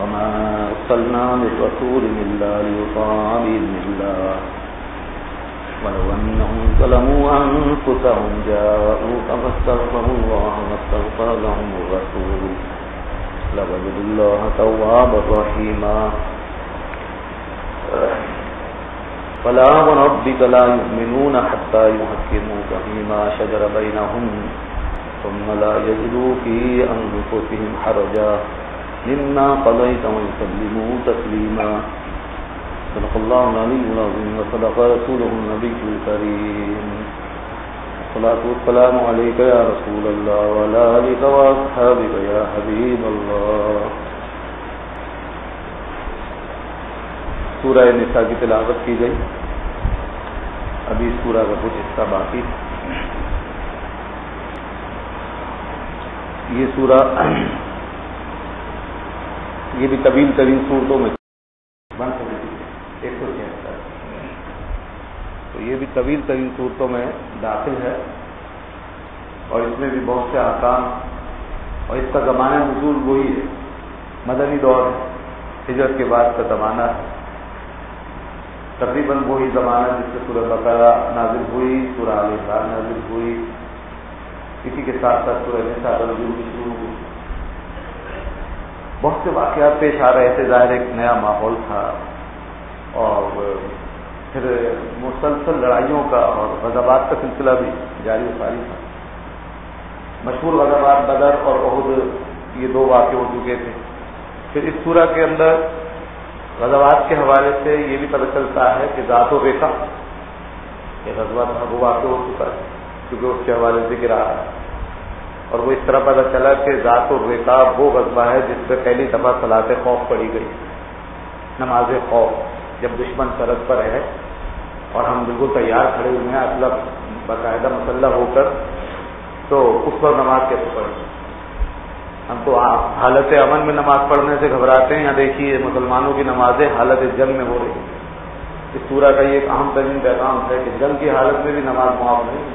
وما أرسلنا من رسول إلا ليطاع بإذن الله ولو أنهم ظلموا أنفسهم جاءوك فاستغفروا الله واستغفر لهم الرسول لوجدوا الله توابا رحيما فلا وربك لا يؤمنون حتى يحكموك فيما شجر بينهم ثم لا يجدوا في أنفسهم حرجا مما قضيت ويسلموا تسليما صدق الله العلي العظيم وصدق رسوله النبي الكريم الصلاة والسلام عليك يا رسول الله وعلى آلك وأصحابك يا حبيب الله. سورہ نساء کی تلاوت کی گئی. ابھی سورہ کا کچھ حصہ باقی. یہ سورہ یہ بھی طویل ترین صورتوں میں 176 تو یہ بھی طویل ترین صورتوں میں داخل ہے اور اس میں بھی بہت سے احکام اور اس کا زمانہ نزول وہی ہے، مدنی دور ہے، ہجرت کے بعد کا زمانہ ہے. تقریباً وہی زمانہ جس سے سورہ بقرہ نازل ہوئی، سورہ آل عمران نازل ہوئی، اسی کے ساتھ ساتھ سورہ نساء نزول بھی شروع ہوئی. بہت سے واقعات پیش آ رہے تھے، ظاہر ایک نیا ماحول تھا اور پھر مسلسل لڑائیوں کا اور غزوات کا سلسلہ بھی جاری و ساری تھا. مشہور غزوات بدر اور احد یہ دو واقع ہو چکے تھے. پھر اس سورہ کے اندر غزوات کے حوالے سے یہ بھی پتہ چلتا ہے کہ ذات و ریقہ یہ غزوہ تھا، وہ واقع ہو چکا ہے کیونکہ اس کے حوالے سے ذکر رہا ہے. اور وہ اس طرح پتہ چلا کہ ذات الرقاب وہ غزوہ ہے جس پہ پہلی دفعہ صلاۃ خوف پڑھی گئی، نماز خوف. جب دشمن سرحد پر ہے اور ہم بالکل تیار کھڑے ہوئے ہیں اصلا باقاعدہ مسلح ہو کر، تو اس پر نماز کیسے پڑھیں؟ ہم تو حالت امن میں نماز پڑھنے سے گھبراتے ہیں. یہاں دیکھیے مسلمانوں کی نمازیں حالت جنگ میں ہو رہی ہیں. اس سورہ کا یہ ایک اہم ترین پیغام ہے کہ جنگ کی حالت میں بھی نماز معاف نہیں ہے.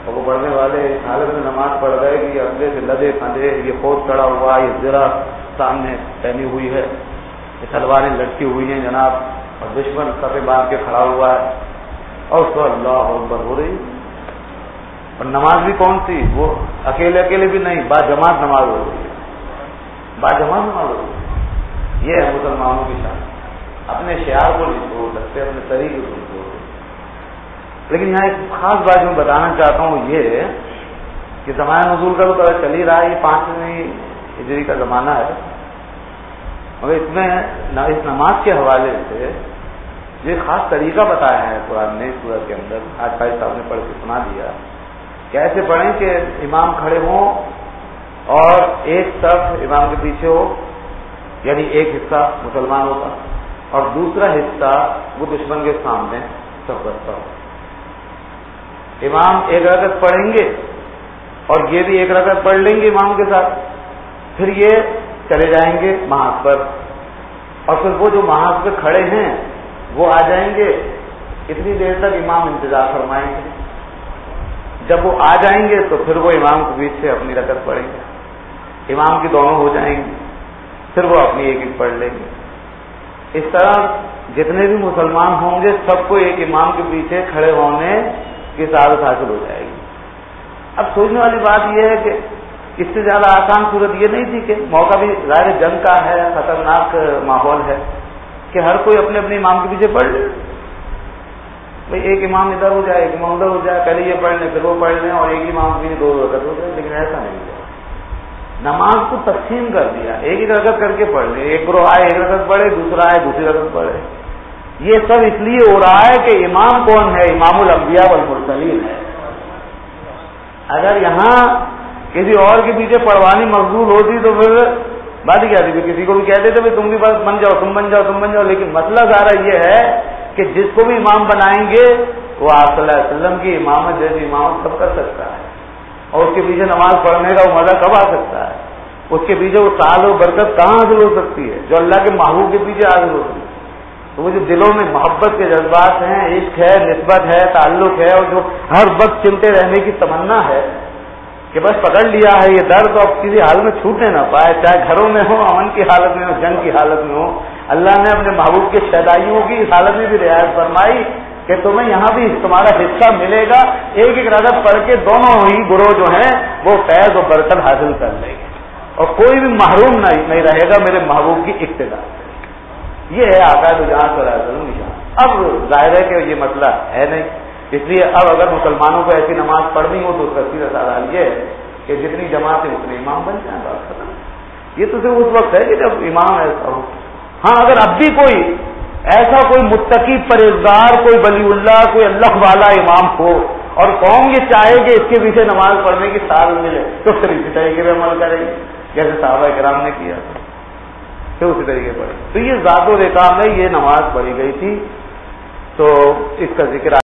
اور وہ پڑھنے والے اس حالت میں نماز پڑھ رہے کہ یہ اندھے سے لدے کندھے، یہ فوج چڑھا ہوا، یہ زرہ سامنے پہنی ہوئی ہے، یہ تلواریں لٹکی ہوئی ہیں جناب، اور دشمن صفے باندھ کے کھڑا ہوا ہے اور اس کو اللہ اکبر ہو رہی. اور نماز بھی کون سی؟ وہ اکیلے اکیلے بھی نہیں، با جماعت نماز ہو رہی ہے، با جماعت نماز ہو رہی ہے. یہ ہے مسلمانوں کی شان. اپنے شعار کو نہیں چھوڑ سکتے، اپنے طریقے کو نہیں چھوڑ سکتے. لیکن یہاں ایک خاص بات میں بتانا چاہتا ہوں یہ کہ زمانہ نزول کا تو پتہ چل ہی رہا ہے، یہ 5ویں ہجری کا زمانہ ہے. مگر اس میں اس نماز کے حوالے سے یہ خاص طریقہ بتایا ہے قرآن نے سورت کے اندر. آج بھائی صاحب نے پڑھ کے سنا دیا. کیسے پڑھیں کہ امام کھڑے ہوں اور ایک صف امام کے پیچھے ہو، یعنی ایک حصہ مسلمانوں کا اور دوسرا حصہ وہ دشمن کے سامنے سب رکھتا ہو. امام ایک رکعت پڑھیں گے اور یہ بھی ایک رکعت پڑھ لیں گے امام کے ساتھ، پھر یہ چلے جائیں گے محاذ پر اور پھر وہ جو محاذ پہ کھڑے ہیں وہ آ جائیں گے. اتنی دیر تک امام انتظار فرمائیں گے. جب وہ آ جائیں گے تو پھر وہ امام کے بیچ سے اپنی رکعت پڑھیں گے. امام کی دونوں ہو جائیں گی، پھر وہ اپنی ایک ایک پڑھ لیں گے. اس طرح جتنے بھی مسلمان ہوں گے سب کو ایک امام کے پیچھے کھڑے ہونے کی سعادت حاصل ہو جائے گی. اب سوچنے والی بات یہ ہے کہ اس سے زیادہ آسان صورت یہ نہیں تھی کہ موقع بھی ظاہر جنگ کا ہے، خطرناک ماحول ہے، کہ ہر کوئی اپنے اپنے امام کے پیچھے پڑھ لے. بھائی ایک امام ادھر ہو جائے، ایک امام ادھر ہو جائے، پہلے یہ پڑھ لیں پھر وہ پڑھ لیں اور ایک امام بھی 2 رکعت ہو جائے. لیکن ایسا نہیں ہوا. نماز کو تقسیم کر دیا، ایک ایک رکعت کر کے پڑھ لیں. ایک گروہ آئے ایک رکعت پڑھے، دوسرا آئے دوسری رکعت پڑھے. یہ سب اس لیے ہو رہا ہے کہ امام کون ہے؟ امام الانبیاء والمرسلین ہے. اگر یہاں کسی اور کے پیچھے پڑھوانی مقبول ہوتی تو پھر بات ہی کیا تھی؟ کسی کو بھی کہتے تھے تم بھی بس بن جاؤ، تم بن جاؤ، تم بن جاؤ. لیکن مسئلہ سارا یہ ہے کہ جس کو بھی امام بنائیں گے وہ آپ صلی اللہ علیہ وسلم کی امامت جیسی امامت کب کر سکتا ہے؟ اور اس کے پیچھے نماز پڑھنے کا وہ مزہ کب آ سکتا ہے؟ اس کے پیچھے وہ سعادت و برکت کہاں حاصل ہو سکتی ہے جو اللہ کے محبوب کے پیچھے حاصل ہو سکتی ہے؟ تو وہ جو دلوں میں محبت کے جذبات ہیں، عشق ہے، نسبت ہے، تعلق ہے، اور جو ہر وقت چلتے رہنے کی تمنا ہے، کہ بس پکڑ لیا ہے یہ درد، اب کسی حال میں چھوٹنے نہ پائے، چاہے گھروں میں ہو، امن کی حالت میں ہو، جنگ کی حالت میں ہو۔ اللہ نے اپنے محبوب کے شہدائیوں کی اس حالت میں بھی رعایت فرمائی کہ تمہیں یہاں بھی تمہارا حصہ ملے گا، ایک ایک رکعت پڑھ کے دونوں ہی گروہ جو ہیں وہ فیض و برکت حاصل کر لیں گے، اور کوئی بھی محروم نہیں رہے گا میرے محبوب کی اقتداء سے۔ یہ ہے آقا دو جہاں صلی اللہ علیہ وسلم کی شان۔ اب ظاہر ہے کہ یہ مسئلہ ہے نہیں، اس لیے اب اگر مسلمانوں کو ایسی نماز پڑھنی ہو تو اس کا سیدھا سادہ حل یہ ہے کہ جتنی جماعت ہے اتنے امام بن جائیں، بات ختم۔ یہ تو صرف اس وقت ہے کہ جب امام ایسا ہو۔ ہاں اگر اب بھی کوئی ایسا کوئی متقی پرہیزگار، کوئی ولی اللہ، کوئی اللہ والا امام ہو اور قوم یہ چاہے کہ اس کے پیچھے نماز پڑھنے کی سال ملے تو پھر اسی طریقے پہ عمل کریں گے جیسے صحابہ کرام نے کیا تھا، پھر اسی طریقے پڑھے۔ تو یہ ذات و رقام میں یہ نماز پڑھی گئی تھی، تو اس کا ذکر